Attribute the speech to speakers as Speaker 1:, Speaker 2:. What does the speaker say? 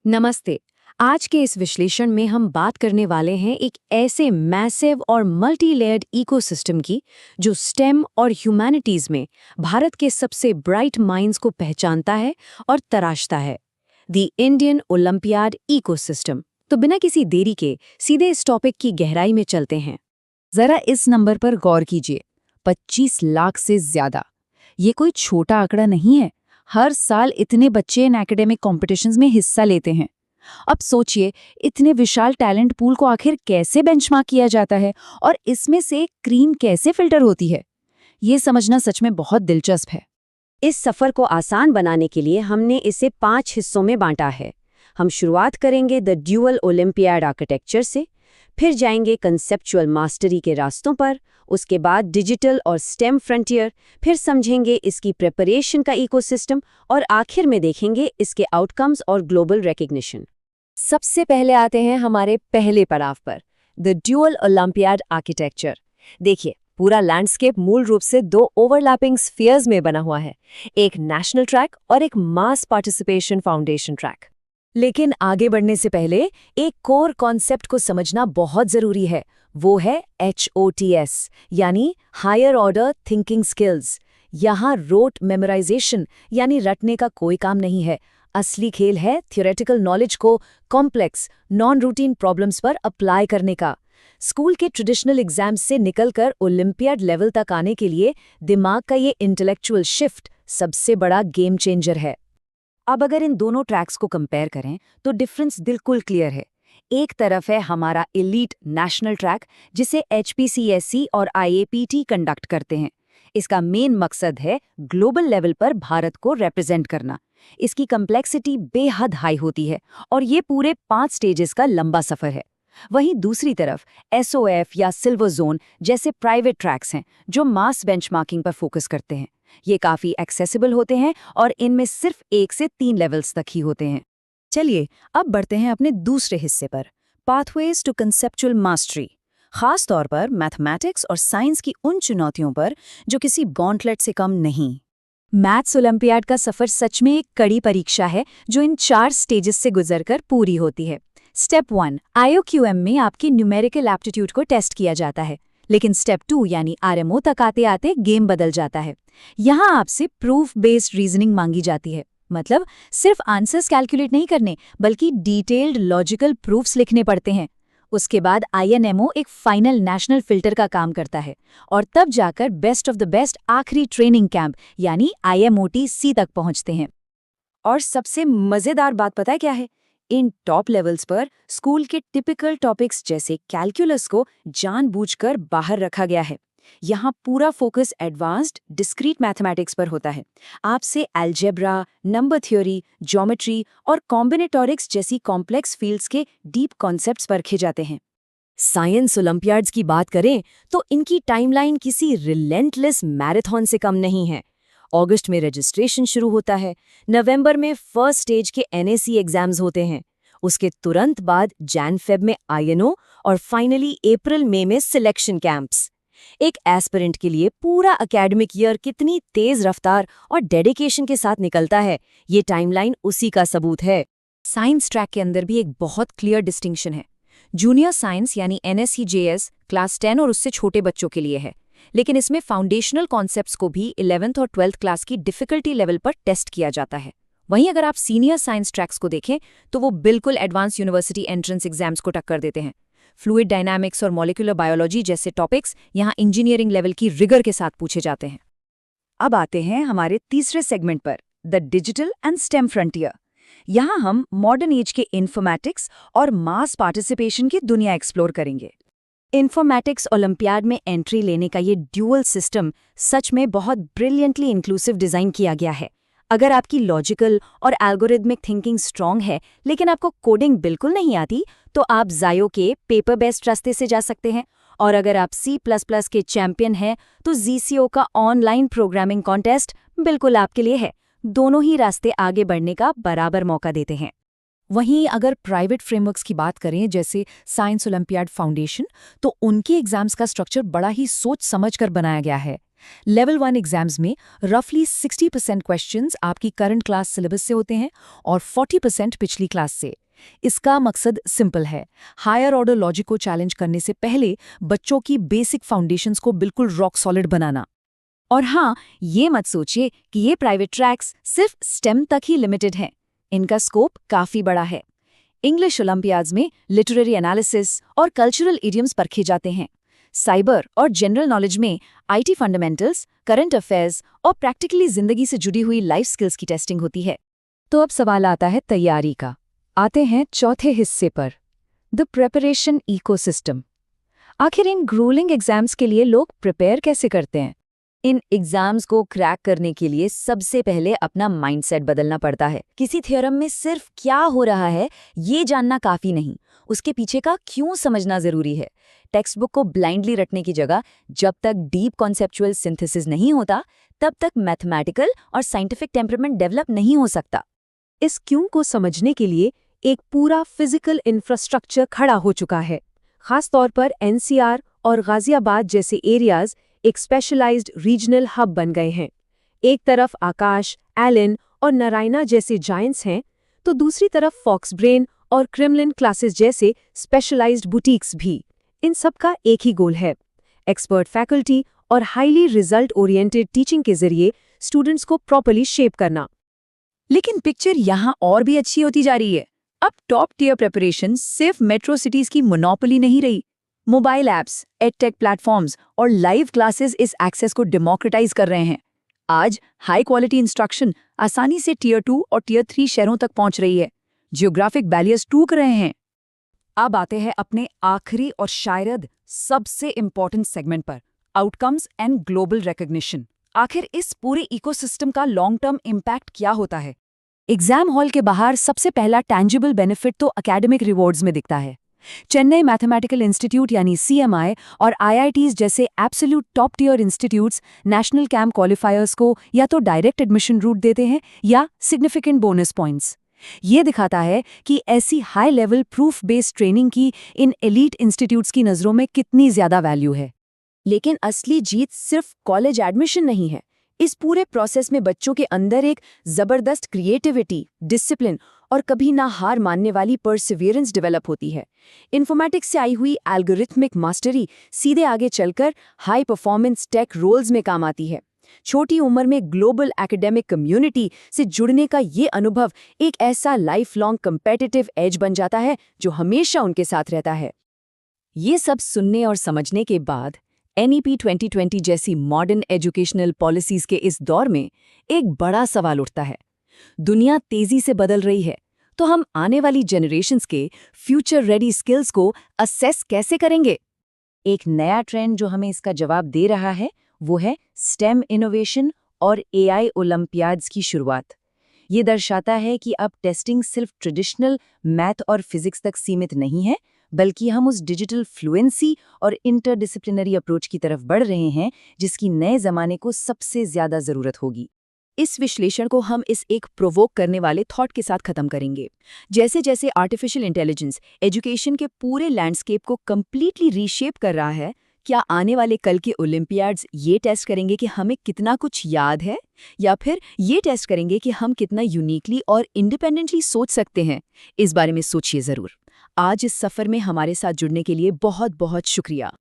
Speaker 1: नमस्ते। आज के इस विश्लेषण में हम बात करने वाले हैं एक ऐसे मैसिव और मल्टी लेयर्ड इकोसिस्टम की जो स्टेम और ह्यूमैनिटीज में भारत के सबसे ब्राइट माइंड्स को पहचानता है और तराशता है, द इंडियन ओलंपियाड इकोसिस्टम। तो बिना किसी देरी के सीधे इस टॉपिक की गहराई में चलते हैं।
Speaker 2: जरा इस नंबर पर गौर कीजिए, 25 लाख से ज्यादा। ये कोई छोटा आंकड़ा नहीं है। हर साल इतने बच्चे इन एकेडमिक कॉम्पिटिशन्स में हिस्सा लेते हैं। अब सोचिए, इतने विशाल टैलेंट पूल को आखिर कैसे बेंचमार्क किया जाता है और इसमें से क्रीम कैसे फिल्टर होती है, ये समझना सच में बहुत दिलचस्प है।
Speaker 1: इस सफर को आसान बनाने के लिए हमने इसे 5 हिस्सों में बांटा है। हम शुरुआत करेंगे द ड्यूअल ओलंपियाड आर्किटेक्चर से, फिर जाएंगे कंसेप्चुअल मास्टरी के रास्तों पर, उसके बाद डिजिटल और स्टेम फ्रंटियर, फिर समझेंगे इसकी प्रिपरेशन का इकोसिस्टम और आखिर में देखेंगे इसके आउटकम्स और ग्लोबल रिकॉग्निशन। सबसे पहले आते हैं हमारे पहले पड़ाव पर, द ड्यूअल ओलंपियाड आर्किटेक्चर। देखिए, पूरा लैंडस्केप मूल रूप से 2 ओवरलैपिंग स्फीयर्स में बना हुआ है, एक नेशनल ट्रैक और एक मास पार्टिसिपेशन फाउंडेशन ट्रैक। लेकिन आगे बढ़ने से पहले एक कोर कॉन्सेप्ट को समझना बहुत जरूरी है। वो है HOTS, यानी हायर ऑर्डर थिंकिंग स्किल्स। यहाँ रोट मेमोराइजेशन यानी रटने का कोई काम नहीं है। असली खेल है थ्योरेटिकल नॉलेज को कॉम्प्लेक्स नॉन रूटीन प्रॉब्लम्स पर अप्लाई करने का। स्कूल के ट्रेडिशनल एग्जाम्स से निकलकर ओलंपियाड लेवल तक आने के लिए दिमाग का ये इंटेलेक्चुअल शिफ्ट सबसे बड़ा गेम चेंजर है। अब अगर इन दोनों ट्रैक्स को कंपेयर करें तो डिफरेंस बिल्कुल क्लियर है। एक तरफ है हमारा एलीट नेशनल ट्रैक, जिसे HPCSC और IAPT कंडक्ट करते हैं। इसका मेन मकसद है ग्लोबल लेवल पर भारत को रिप्रेजेंट करना। इसकी कम्प्लेक्सिटी बेहद हाई होती है और ये पूरे 5 स्टेजेस का लंबा सफर है। वहीं दूसरी तरफ SOF या सिल्वर जोन जैसे प्राइवेट ट्रैक्स हैं, जो मास बेंचमार्किंग पर फोकस करते हैं। ये काफ़ी एक्सेसिबल होते हैं और इनमें सिर्फ 1 से 3 लेवल्स तक ही होते हैं। चलिए अब बढ़ते हैं अपने दूसरे हिस्से पर, पाथवेज टू कंसेप्चुअल मास्टरी। खास तौर पर मैथमेटिक्स और साइंस की उन चुनौतियों पर जो किसी गॉन्टलेट से कम नहीं। मैथ्स ओलंपियाड का सफर सच में एक कड़ी परीक्षा है जो इन 4 स्टेजेस से गुजरकर पूरी होती है। स्टेप 1 IOQM में आपकी न्यूमेरिकल एप्टीट्यूड को टेस्ट किया जाता है, लेकिन स्टेप 2 यानी RMO तक आते आते गेम बदल जाता है। यहाँ आपसे प्रूफ बेस्ड रीजनिंग मांगी जाती है, मतलब सिर्फ आंसर्स कैलकुलेट नहीं करने बल्कि डिटेल्ड लॉजिकल प्रूफ्स लिखने पड़ते हैं। उसके बाद INMO एक फाइनल नेशनल फिल्टर का काम करता है और तब जाकर बेस्ट ऑफ द बेस्ट आखिरी ट्रेनिंग कैंप यानी IMOTC तक पहुंचते हैं। और सबसे मजेदार बात पता है क्या है? इन टॉप लेवल्स पर स्कूल के टिपिकल टॉपिक्स जैसे कैलकुलस को जानबूझकर बाहर रखा गया है। यहाँ पूरा फोकस एडवांस्ड डिस्क्रीट मैथमेटिक्स पर होता है। आपसे अलजेब्रा, नंबर थ्योरी, ज्योमेट्री और कॉम्बिनेटोरिक्स जैसी कॉम्प्लेक्स फील्ड्स के डीप कॉन्सेप्ट्स परखे जाते हैं। साइंस ओलंपियाड्स की बात करें तो इनकी टाइमलाइन किसी रिलेंटलेस मैराथन से कम नहीं है। अगस्त में रजिस्ट्रेशन शुरू होता है, नवंबर में फर्स्ट स्टेज के NAC एग्जाम्स होते हैं, उसके तुरंत बाद जैन-फेब में INO और फाइनली अप्रैल-मई में सिलेक्शन कैंप्स। एक एस्पिरेंट के लिए पूरा एकेडमिक ईयर कितनी तेज रफ्तार और डेडिकेशन के साथ निकलता है, ये टाइमलाइन उसी का सबूत है। साइंस ट्रैक के अंदर भी एक बहुत क्लियर डिस्टिंक्शन है। जूनियर साइंस यानी NSCJS क्लास 10 और उससे छोटे बच्चों के लिए है, लेकिन इसमें फाउंडेशनल कॉन्सेप्ट्स को भी 11th और 12th क्लास की डिफिकल्टी लेवल पर टेस्ट किया जाता है। वहीं अगर आप सीनियर साइंस ट्रैक्स को देखें तो वो बिल्कुल एडवांस यूनिवर्सिटी एंट्रेंस एग्जाम्स को टक्कर देते हैं। फ्लूइड डायनामिक्स और मॉलिक्यूलर बायोलॉजी जैसे टॉपिक्स यहाँ इंजीनियरिंग लेवल की रिगर के साथ पूछे जाते हैं। अब आते हैं हमारे तीसरे सेगमेंट पर, the digital and stem frontier. यहाँ हम मॉडर्न एज के इन्फॉर्मेटिक्स और मास पार्टिसिपेशन की दुनिया एक्सप्लोर करेंगे। इन्फॉर्मेटिक्स ओलंपियाड में एंट्री लेने का ये ड्यूअल सिस्टम सच में बहुत ब्रिलियंटली इंक्लूसिव डिज़ाइन किया गया है। अगर आपकी लॉजिकल और एल्गोरिथमिक थिंकिंग स्ट्रॉन्ग है लेकिन आपको कोडिंग बिल्कुल नहीं आती, तो आप जायो के पेपर बेस्ड रास्ते से जा सकते हैं। और अगर आप C++ के चैंपियन हैं तो ZCO का ऑनलाइन प्रोग्रामिंग कॉन्टेस्ट बिल्कुल आपके लिए है। दोनों ही रास्ते आगे बढ़ने का बराबर मौका देते हैं। वहीं अगर प्राइवेट फ्रेमवर्क्स की बात करें जैसे साइंस ओलंपियाड फाउंडेशन, तो उनके एग्जाम्स का स्ट्रक्चर बड़ा ही सोच समझ कर बनाया गया है।
Speaker 2: लेवल 1 एग्जाम्स में रफली 60% क्वेश्चंस आपकी करंट क्लास सिलेबस से होते हैं और 40% पिछली क्लास से। इसका मकसद सिंपल है, हायर ऑर्डर लॉजिक को चैलेंज करने से पहले बच्चों की बेसिक फाउंडेशंस को बिल्कुल रॉक सॉलिड बनाना। और हाँ, ये मत सोचिए कि ये प्राइवेट ट्रैक्स सिर्फ स्टेम तक ही लिमिटेड हैं। इनका स्कोप काफी बड़ा है। इंग्लिश ओलंपियाड्स में लिटरेरी एनालिसिस और कल्चरल इडियम्स परखे जाते हैं। साइबर और जनरल नॉलेज में आईटी फंडामेंटल्स, करंट अफेयर्स और प्रैक्टिकली जिंदगी से जुड़ी हुई लाइफ स्किल्स की टेस्टिंग होती है।
Speaker 1: तो अब सवाल आता है तैयारी का। आते हैं चौथे हिस्से पर, द प्रिपरेशन इकोसिस्टम। आखिर इन ग्रूलिंग एग्जाम्स के लिए लोग प्रिपेयर कैसे करते हैं?
Speaker 3: इन एग्जाम्स को क्रैक करने के लिए सबसे पहले अपना माइंडसेट बदलना पड़ता है। किसी थ्योरम में सिर्फ क्या हो रहा है ये जानना काफी नहीं, उसके पीछे का क्यों समझना जरूरी है। टेक्स्ट बुक को ब्लाइंडली रटने की जगह जब तक डीप कॉन्सेप्चुअल सिंथेसिस नहीं होता, तब तक मैथमेटिकल और साइंटिफिक टेम्परामेंट डेवलप नहीं हो सकता।
Speaker 1: इस क्यों को समझने के लिए एक पूरा फिजिकल इंफ्रास्ट्रक्चर खड़ा हो चुका है। खासतौर पर एनसीआर और गाजियाबाद जैसे एरियाज एक स्पेशलाइज्ड रीजनल हब बन गए हैं। एक तरफ आकाश, एलन और नारायणा जैसे जायंट्स हैं, तो दूसरी तरफ फॉक्सब्रेन और क्रेमलिन क्लासेस जैसे स्पेशलाइज्ड बुटीक्स भी। इन सब का एक ही गोल है, एक्सपर्ट फैकल्टी और हाईली रिजल्ट ओरिएंटेड टीचिंग के जरिए स्टूडेंट्स को प्रॉपर्ली शेप करना।
Speaker 2: लेकिन पिक्चर यहाँ और भी अच्छी होती जा रही है। अब टॉप टियर प्रिपरेशन सिर्फ मेट्रो सिटीज की मोनोपोली नहीं रही। मोबाइल ऐप्स, एडटेक प्लेटफॉर्म्स और लाइव क्लासेस इस एक्सेस को डेमोक्रेटाइज कर रहे हैं। आज हाई क्वालिटी इंस्ट्रक्शन आसानी से टियर 2 और टियर 3 शहरों तक पहुंच रही है। जियोग्राफिक बैरियर्स टूट रहे हैं। अब आते हैं अपने आखिरी और शायद सबसे इंपॉर्टेंट सेगमेंट पर, आउटकम्स एंड ग्लोबल रिकॉग्निशन। आखिर इस पूरे इकोसिस्टम का लॉन्ग टर्म इम्पैक्ट क्या होता है? एग्जाम हॉल के बाहर सबसे पहला टैंजिबल बेनिफिट तो एकेडमिक रिवॉर्ड्स में दिखता है। चेन्नई मैथमेटिकल इंस्टीट्यूट यानी CMI और IITs जैसे absolute top tier institutes national camp qualifiers को या तो डायरेक्ट एडमिशन रूट देते हैं या सिग्निफिकेंट बोनस पॉइंट्स। ये दिखाता है कि ऐसी high level proof based training की इन एलीट इंस्टीट्यूट्स की नज़रों में कितनी ज़्यादा वैल्यू है।
Speaker 3: लेकिन असली जीत सिर्फ कॉलेज एडमिशन नहीं है। इस पूरे प्रोसेस में बच्चों के अंदर एक जबरदस्त क्रिएटिविटी, डिसिप्लिन और कभी ना हार मानने वाली परसिवियरेंस डेवलप होती है। इन्फॉर्मेटिक्स से आई हुई एल्गोरिथमिक मास्टरी सीधे आगे चलकर हाई परफॉर्मेंस टेक रोल्स में काम आती है। छोटी उम्र में ग्लोबल एकेडमिक कम्युनिटी से जुड़ने का ये अनुभव एक ऐसा लाइफ लॉन्ग कम्पेटिटिव एज बन जाता है जो हमेशा उनके साथ रहता है।
Speaker 2: ये सब सुनने और समझने के बाद NEP 2020 जैसी मॉडर्न एजुकेशनल पॉलिसीज के इस दौर में एक बड़ा सवाल उठता है। दुनिया तेजी से बदल रही है, तो हम आने वाली जनरेशन्स के फ्यूचर रेडी स्किल्स को असेस कैसे करेंगे?
Speaker 3: एक नया ट्रेंड जो हमें इसका जवाब दे रहा है वो है स्टेम इनोवेशन और AI ओलंपियाड्स की शुरुआत। ये दर्शाता है कि अब टेस्टिंग सिर्फ ट्रेडिशनल मैथ और फिजिक्स तक सीमित नहीं है, बल्कि हम उस डिजिटल फ्लुएंसी और इंटरडिसिप्लिनरी अप्रोच की तरफ बढ़ रहे हैं जिसकी नए जमाने को सबसे ज्यादा जरूरत होगी।
Speaker 2: इस विश्लेषण को हम इस एक प्रोवोक करने वाले थॉट के साथ खत्म करेंगे। जैसे जैसे आर्टिफिशियल इंटेलिजेंस एजुकेशन के पूरे लैंडस्केप को कंप्लीटली रीशेप कर रहा है, क्या आने वाले कल के ओलंपियाड्स ये टेस्ट करेंगे कि हमें कितना कुछ याद है, या फिर ये टेस्ट करेंगे कि हम कितना यूनिकली और इंडिपेंडेंटली सोच सकते हैं? इस बारे में सोचिए ज़रूर। आज इस सफ़र में हमारे साथ जुड़ने के लिए बहुत बहुत शुक्रिया।